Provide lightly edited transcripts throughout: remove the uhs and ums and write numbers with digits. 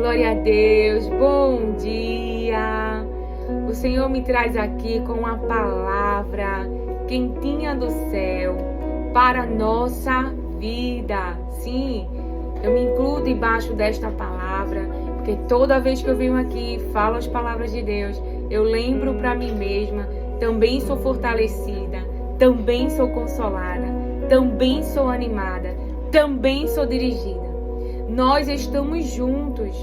Glória a Deus, bom dia. O Senhor me traz aqui com uma palavra quentinha do céu para a nossa vida. Sim, eu me incluo debaixo desta palavra, porque toda vez que eu venho aqui e falo as palavras de Deus, eu lembro para mim mesma, também sou fortalecida, também sou consolada, também sou animada, também sou dirigida. Nós estamos juntos,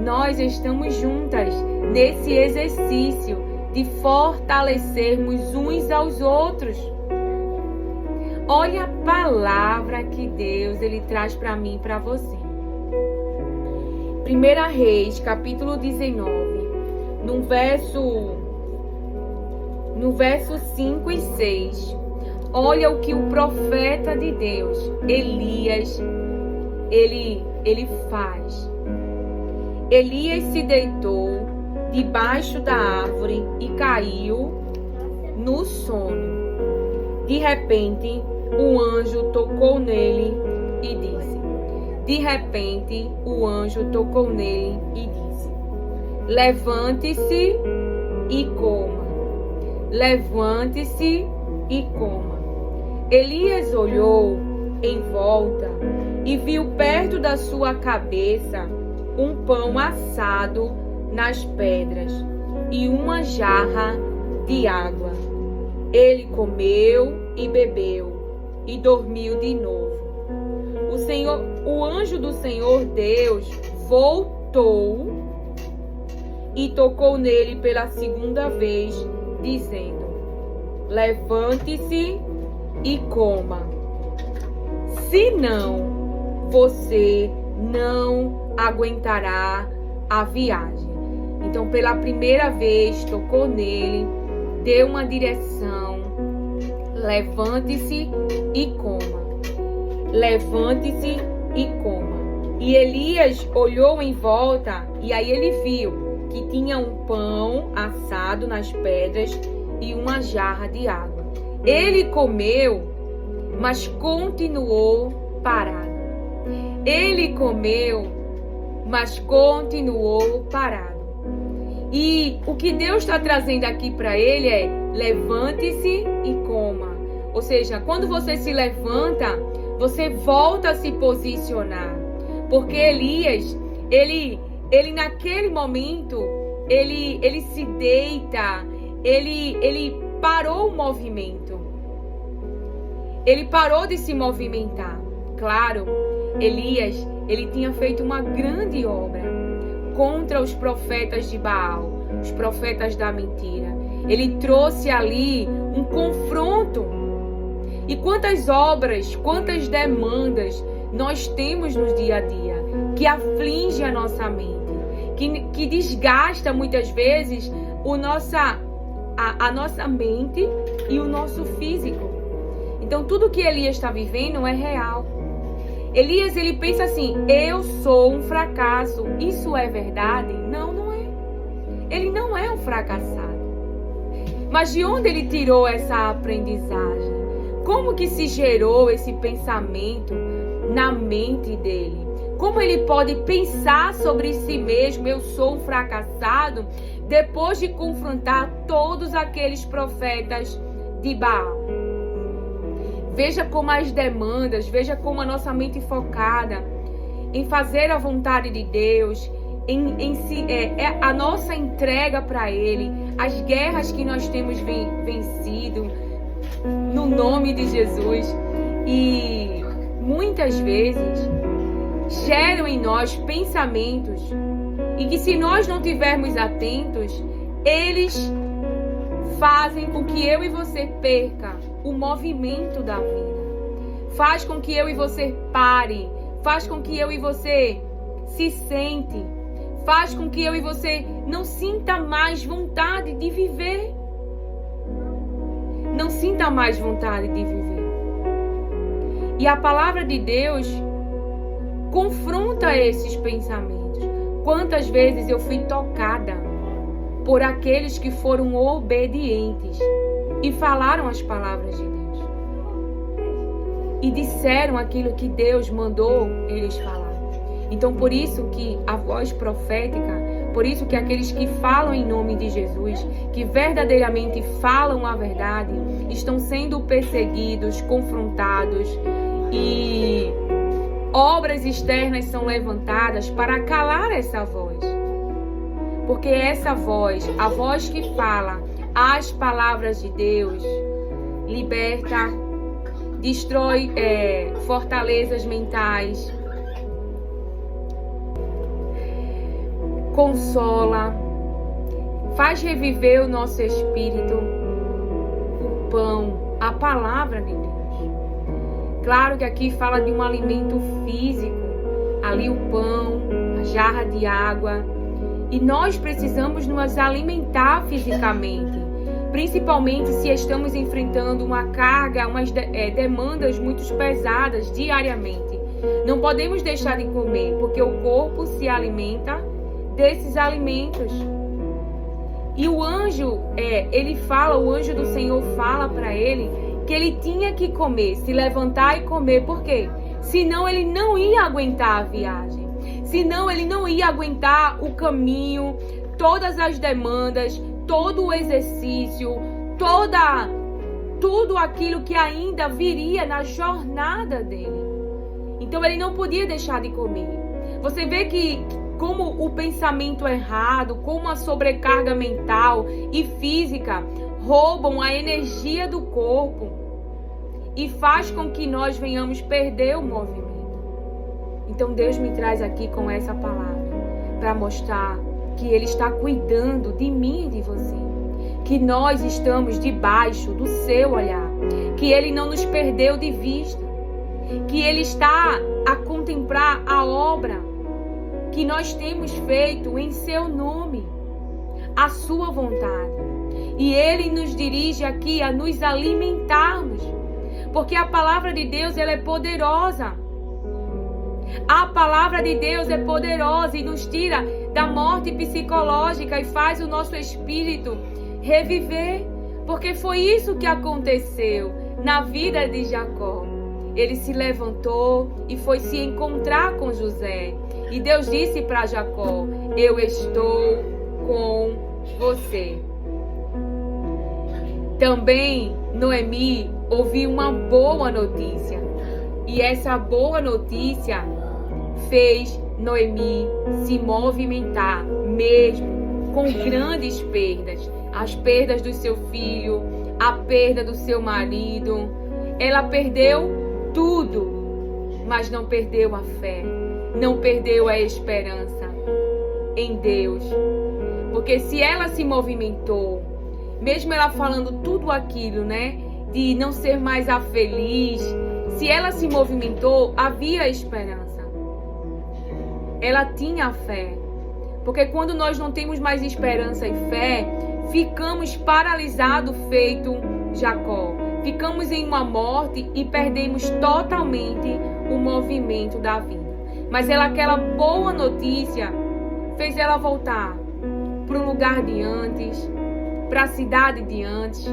nós estamos juntas nesse exercício de fortalecermos uns aos outros. Olha a palavra que Deus ele traz para mim e para você. 1 Reis, capítulo 19, no verso 5 e 6. Olha o que o profeta de Deus, Elias, ele faz. Elias se deitou debaixo da árvore e caiu no sono. De repente, o anjo tocou nele e disse. De repente, o anjo tocou nele e disse: levante-se e coma. Levante-se e coma. Elias olhou em volta e viu perto da sua cabeça um pão assado nas pedras e uma jarra de água. Ele comeu e bebeu e dormiu de novo. O anjo do Senhor Deus voltou e tocou nele pela segunda vez, dizendo: levante-se e coma. Senão, você não aguentará a viagem. Então, pela primeira vez, tocou nele, deu uma direção: levante-se e coma. Levante-se e coma. E Elias olhou em volta e aí ele viu que tinha um pão assado nas pedras e uma jarra de água. Ele comeu, mas continuou parado. Ele comeu, mas continuou parado. E o que Deus está trazendo aqui para ele é: levante-se e coma. Ou seja, quando você se levanta, você volta a se posicionar. Porque Elias, ele naquele momento, ele se deita, ele parou o movimento. Ele parou de se movimentar. Claro, Elias, ele tinha feito uma grande obra contra os profetas de Baal, os profetas da mentira. Ele trouxe ali um confronto. E quantas obras, quantas demandas nós temos no dia a dia que aflige a nossa mente, que desgasta muitas vezes a nossa mente e o nosso físico. Então tudo que Elias está vivendo é real. Elias, ele pensa assim: eu sou um fracasso. Isso é verdade? Não, não é. Ele não é um fracassado. Mas de onde ele tirou essa aprendizagem? Como que se gerou esse pensamento na mente dele? Como ele pode pensar sobre si mesmo: eu sou um fracassado, depois de confrontar todos aqueles profetas de Baal? Veja como as demandas, veja como a nossa mente focada em fazer a vontade de Deus, a nossa entrega para Ele, as guerras que nós temos vencido no nome de Jesus, e muitas vezes geram em nós pensamentos e que, se nós não tivermos atentos, eles fazem com que eu e você perca o movimento da vida. Faz com que eu e você pare. Faz com que eu e você se sente. Faz com que eu e você não sinta mais vontade de viver. Não sinta mais vontade de viver. E a palavra de Deus confronta esses pensamentos. Quantas vezes eu fui tocada por aqueles que foram obedientes e falaram as palavras de Deus e disseram aquilo que Deus mandou eles falar. Então, por isso que a voz profética, por isso que aqueles que falam em nome de Jesus, que verdadeiramente falam a verdade, estão sendo perseguidos, confrontados, e obras externas são levantadas para calar essa voz. Porque essa voz, a voz que fala as palavras de Deus, liberta, destrói fortalezas mentais, consola, faz reviver o nosso espírito, o pão, a palavra de Deus. Claro que aqui fala de um alimento físico, ali o pão, a jarra de água, e nós precisamos nos alimentar fisicamente, principalmente se estamos enfrentando uma carga, umas demandas muito pesadas diariamente. Não podemos deixar de comer, porque o corpo se alimenta desses alimentos. E o anjo, o anjo do Senhor fala para ele que ele tinha que comer, se levantar e comer. Por quê? Senão ele não ia aguentar a viagem. Senão ele não ia aguentar o caminho, todas as demandas, todo o exercício, tudo aquilo que ainda viria na jornada dele. Então ele não podia deixar de comer. Você vê que como o pensamento errado, como a sobrecarga mental e física roubam a energia do corpo e faz com que nós venhamos perder o movimento. Então Deus me traz aqui com essa palavra para mostrar que Ele está cuidando de mim e de você, que nós estamos debaixo do seu olhar, que Ele não nos perdeu de vista, que Ele está a contemplar a obra que nós temos feito em seu nome, a sua vontade. E Ele nos dirige aqui a nos alimentarmos, porque a palavra de Deus, ela é poderosa. A palavra de Deus é poderosa e nos tira da morte psicológica e faz o nosso espírito reviver, porque foi isso que aconteceu na vida de Jacó. Ele se levantou e foi se encontrar com José. E Deus disse para Jacó: eu estou com você. Também Noemi ouviu uma boa notícia. E essa boa notícia fez Noemi se movimentar, mesmo com grandes perdas. As perdas do seu filho, a perda do seu marido. Ela perdeu tudo, mas não perdeu a fé. Não perdeu a esperança em Deus. Porque se ela se movimentou, mesmo ela falando tudo aquilo, né, de não ser mais a feliz, se ela se movimentou, havia esperança. Ela tinha fé. Porque quando nós não temos mais esperança e fé, ficamos paralisados feito Jacó. Ficamos em uma morte e perdemos totalmente o movimento da vida. Mas aquela boa notícia fez ela voltar para o lugar de antes, para a cidade de antes,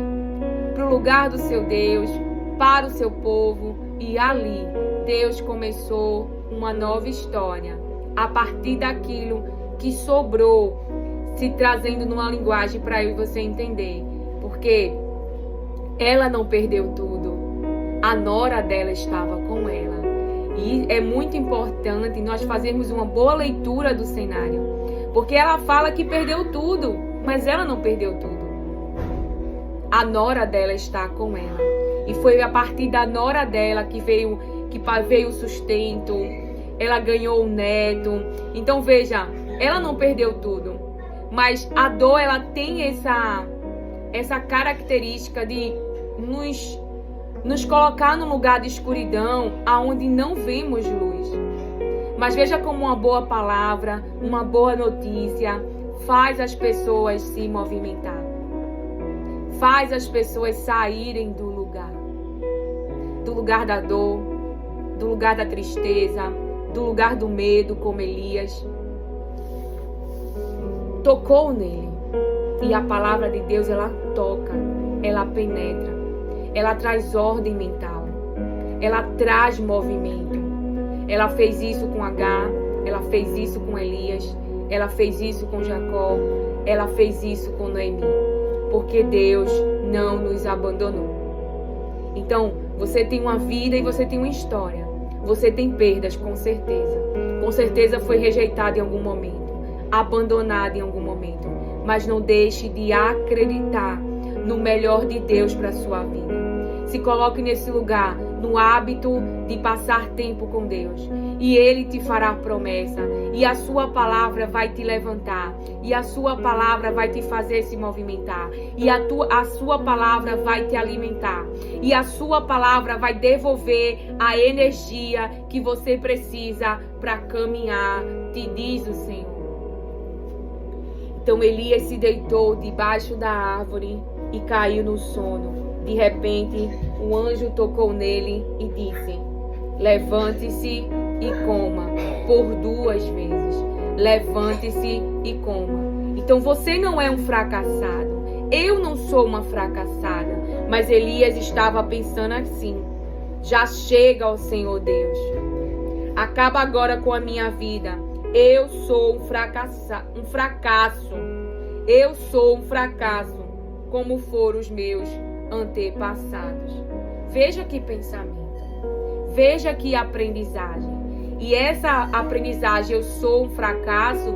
para o lugar do seu Deus, para o seu povo. E ali Deus começou uma nova história, a partir daquilo que sobrou, se trazendo numa linguagem para eu e você entender. Porque ela não perdeu tudo, a nora dela estava com ela. E é muito importante nós fazermos uma boa leitura do cenário, porque ela fala que perdeu tudo, mas ela não perdeu tudo. A nora dela está com ela. E foi a partir da nora dela que veio o sustento, ela ganhou o neto. Então veja, ela não perdeu tudo, mas a dor, ela tem essa característica de nos colocar num lugar de escuridão, aonde não vemos luz. Mas veja como uma boa palavra, uma boa notícia faz as pessoas se movimentar, faz as pessoas saírem do lugar da dor, do lugar da tristeza, do lugar do medo, como Elias. Tocou nele. E a palavra de Deus, ela toca, ela penetra, ela traz ordem mental, ela traz movimento. Ela fez isso com Agar, Ela fez isso com Elias, ela fez isso com Jacó, ela fez isso com Noemi, porque Deus não nos abandonou. Então, você tem uma vida e você tem uma história. Você tem perdas, com certeza. Com certeza foi rejeitado em algum momento, abandonado em algum momento. Mas não deixe de acreditar no melhor de Deus para a sua vida. Se coloque nesse lugar, no hábito de passar tempo com Deus. E Ele te fará promessa. E a sua palavra vai te levantar. E a sua palavra vai te fazer se movimentar. E a sua palavra vai te alimentar. E a sua palavra vai devolver a energia que você precisa para caminhar, te diz o Senhor. Então Elias se deitou debaixo da árvore e caiu no sono. De repente, um anjo tocou nele e disse: levante-se e coma, por 2 vezes. Levante-se e coma. Então você não é um fracassado. Eu não sou uma fracassada. Mas Elias estava pensando assim: já chega, ó Senhor Deus. Acaba agora com a minha vida. Eu sou um fracasso. Eu sou um fracasso, como foram os meus antepassados. Veja que pensamento. Veja que aprendizagem. E essa aprendizagem, eu sou um fracasso,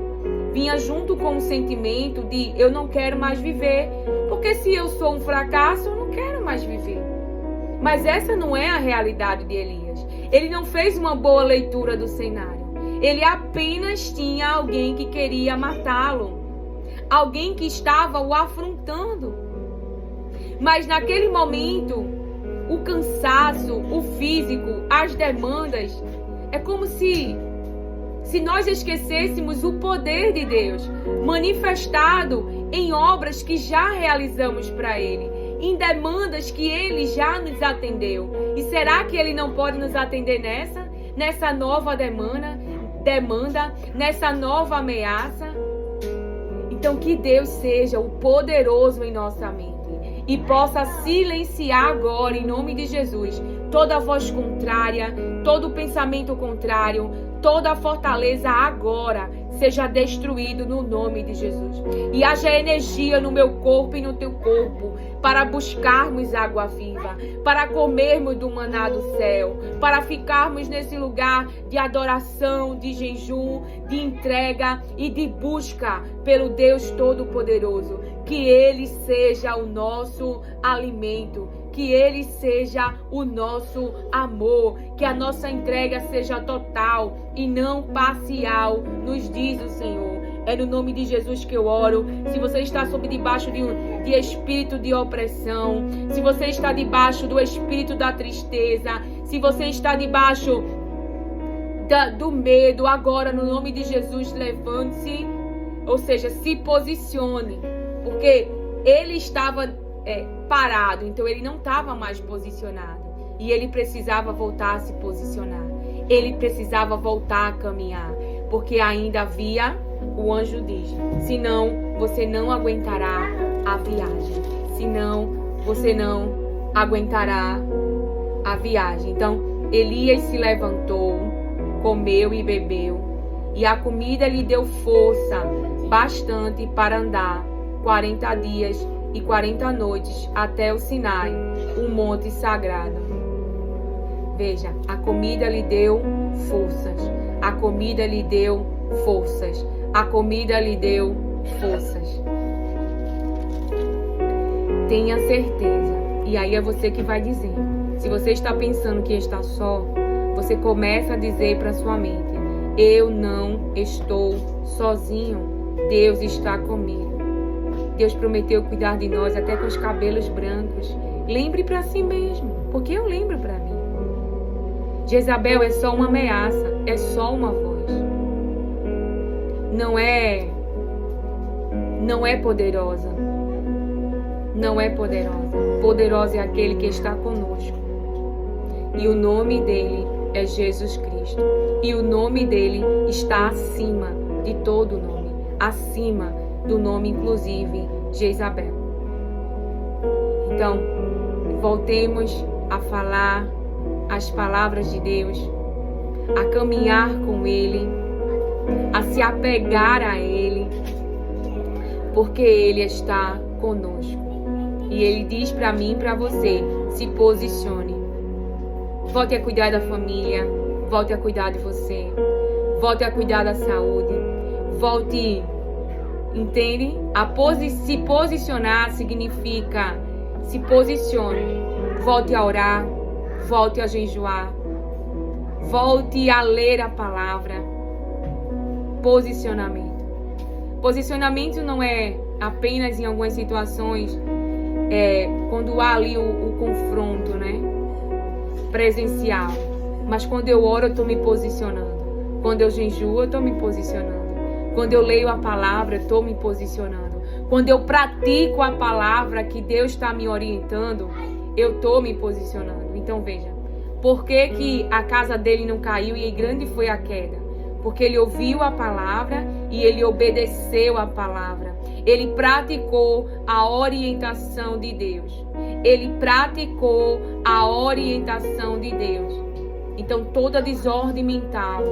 vinha junto com o sentimento de eu não quero mais viver. Porque se eu sou um fracasso, eu não quero mais viver. Mas essa não é a realidade de Elias. Ele não fez uma boa leitura do cenário. Ele apenas tinha alguém que queria matá-lo. Alguém que estava o afrontando. Mas naquele momento, o cansaço, o físico, as demandas, é como se nós esquecêssemos o poder de Deus manifestado em obras que já realizamos para Ele, em demandas que Ele já nos atendeu. E será que Ele não pode nos atender nessa nova demanda, nessa nova ameaça? Então que Deus seja o poderoso em nossa mente e possa silenciar agora, em nome de Jesus, toda voz contrária, todo pensamento contrário, toda fortaleza agora seja destruído no nome de Jesus. E haja energia no meu corpo e no teu corpo para buscarmos água viva, para comermos do maná do céu, para ficarmos nesse lugar de adoração, de jejum, de entrega e de busca pelo Deus Todo-Poderoso. Que Ele seja o nosso alimento, que Ele seja o nosso amor, que a nossa entrega seja total e não parcial, nos diz o Senhor. É no nome de Jesus que eu oro. Se você está debaixo de espírito de opressão, se você está debaixo do espírito da tristeza, se você está debaixo do medo, agora no nome de Jesus, levante-se, ou seja, se posicione, porque ele estava parado, então ele não estava mais posicionado e ele precisava voltar a se posicionar, ele precisava voltar a caminhar, porque ainda havia, o anjo diz, senão você não aguentará a viagem, senão você não aguentará a viagem. Então Elias se levantou, comeu e bebeu, e a comida lhe deu força bastante para andar 40 dias e 40 noites até o Sinai, o monte sagrado. Veja, a comida lhe deu forças, a comida lhe deu forças, a comida lhe deu forças. Tenha certeza, e aí é você que vai dizer. Se você está pensando que está só, você começa a dizer para sua mente: eu não estou sozinho, Deus está comigo. Deus prometeu cuidar de nós até com os cabelos brancos. Lembre para si mesmo, porque eu lembro para mim. Jezabel é só uma ameaça, é só uma voz. Não é poderosa. Não é poderosa. Poderosa é aquele que está conosco. E o nome dele é Jesus Cristo. E o nome dele está acima de todo nome. Acima do nome, inclusive, Jezabel. Então, voltemos a falar as palavras de Deus, a caminhar com Ele, se apegar a Ele, porque Ele está conosco. E Ele diz para mim e para você, se posicione. Volte a cuidar da família, volte a cuidar de você, volte a cuidar da saúde, volte, entende? Se posicionar significa se posicione, volte a orar, volte a jejuar, volte a ler a palavra. Posicionamento. Posicionamento não é apenas em algumas situações, quando há ali o confronto, né? Presencial. Mas quando eu oro, eu estou me posicionando. Quando eu jejuo, eu estou me posicionando. Quando eu leio a palavra, eu estou me posicionando. Quando eu pratico a palavra que Deus está me orientando, eu estou me posicionando. Então veja, por que a casa dele não caiu e grande foi a queda? Porque ele ouviu a palavra e ele obedeceu a palavra. Ele praticou a orientação de Deus. Ele praticou a orientação de Deus. Então toda desordem mental,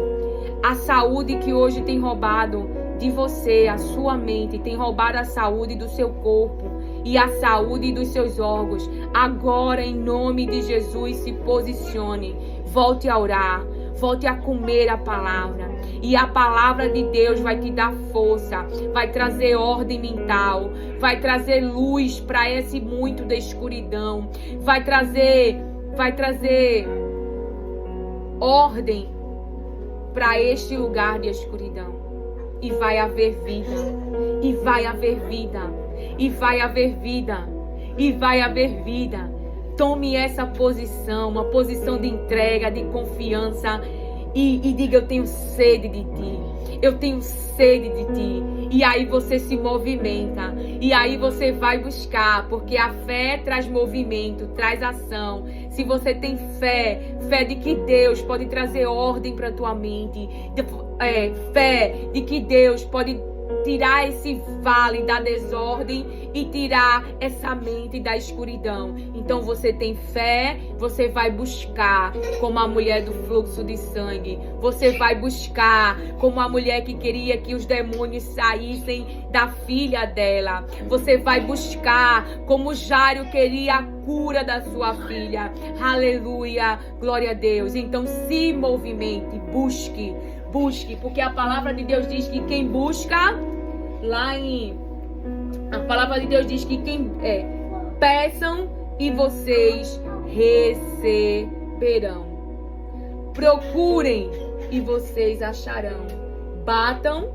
a saúde que hoje tem roubado de você, a sua mente, tem roubado a saúde do seu corpo e a saúde dos seus órgãos. Agora, em nome de Jesus, se posicione. Volte a orar, volte a comer a palavra. E a palavra de Deus vai te dar força, vai trazer ordem mental, vai trazer luz para esse muito da escuridão, vai trazer ordem para este lugar de escuridão. E vai haver vida, e vai haver vida, e vai haver vida, e vai haver vida. Tome essa posição, uma posição de entrega, de confiança, e diga: eu tenho sede de ti, eu tenho sede de ti. E aí você se movimenta, e aí você vai buscar, porque a fé traz movimento, traz ação. Se você tem fé de que Deus pode trazer ordem para tua mente, fé de que Deus pode tirar esse vale da desordem e tirar essa mente da escuridão. Então você tem fé, você vai buscar como a mulher do fluxo de sangue. Você vai buscar como a mulher que queria que os demônios saíssem da filha dela. Você vai buscar como Jairo queria a cura da sua filha. Aleluia, glória a Deus. Então se movimente, busque, porque a palavra de Deus diz que quem busca, a palavra de Deus diz que peçam e vocês receberão. Procurem e vocês acharão. Batam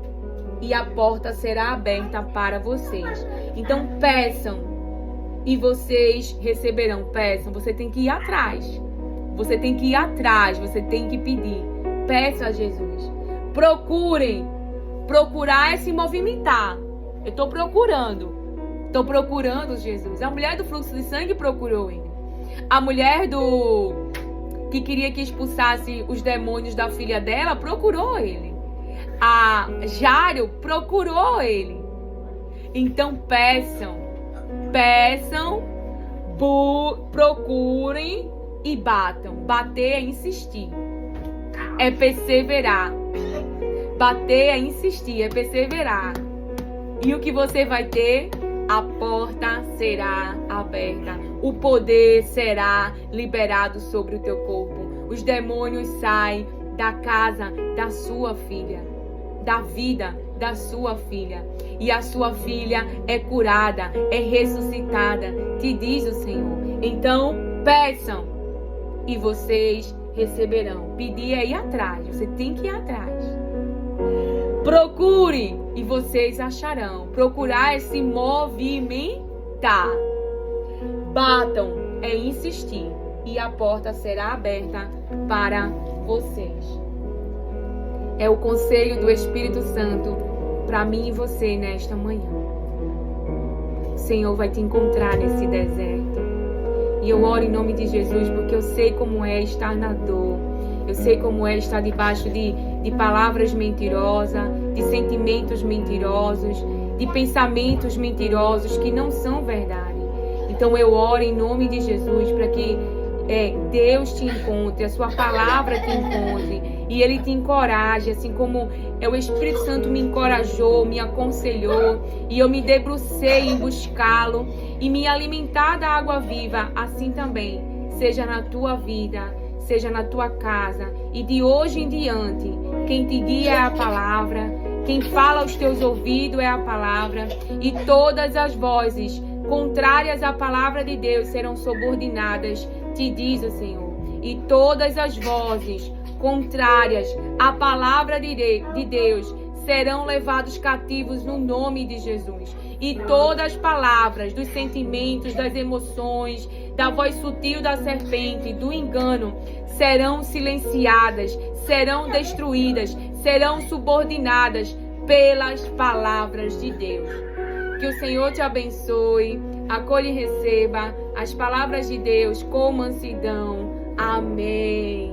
e a porta será aberta para vocês. Então peçam e vocês receberão. Peçam, você tem que ir atrás. Você tem que ir atrás, você tem que pedir. Peça a Jesus. Procurem. Procurar é se movimentar. Eu estou procurando Jesus. A mulher do fluxo de sangue procurou ele. A mulher que queria que expulsasse os demônios da filha dela procurou ele. A Jairo procurou ele. Então peçam, procurem e batam. Bater é insistir, é perseverar. Bater é insistir, é perseverar. E o que você vai ter? A porta será aberta. O poder será liberado sobre o teu corpo. Os demônios saem da casa da sua filha, da vida da sua filha. E a sua filha é curada, é ressuscitada, te diz o Senhor. Então, peçam e vocês receberão. Pedir é ir atrás, você tem que ir atrás. Procure e vocês acharão. Procurar é se movimentar. Batam é insistir e a porta será aberta para vocês. É o conselho do Espírito Santo para mim e você nesta manhã. O Senhor vai te encontrar nesse deserto. E eu oro em nome de Jesus porque eu sei como é estar na dor. Eu sei como é estar debaixo de palavras mentirosas, de sentimentos mentirosos, de pensamentos mentirosos que não são verdade. Então eu oro em nome de Jesus para que Deus te encontre, a sua palavra te encontre e Ele te encoraja, assim como o Espírito Santo me encorajou, me aconselhou, e eu me debrucei em buscá-lo e me alimentar da água viva, assim também seja na tua vida, seja na tua casa, e de hoje em diante, quem te guia é a palavra, quem fala aos teus ouvidos é a palavra, e todas as vozes contrárias à palavra de Deus serão subordinadas, te diz o Senhor. E todas as vozes contrárias à palavra de Deus serão levados cativos no nome de Jesus. E todas as palavras dos sentimentos, das emoções, da voz sutil da serpente, do engano, serão silenciadas, serão destruídas, serão subordinadas pelas palavras de Deus. Que o Senhor te abençoe, acolha e receba as palavras de Deus com mansidão. Amém.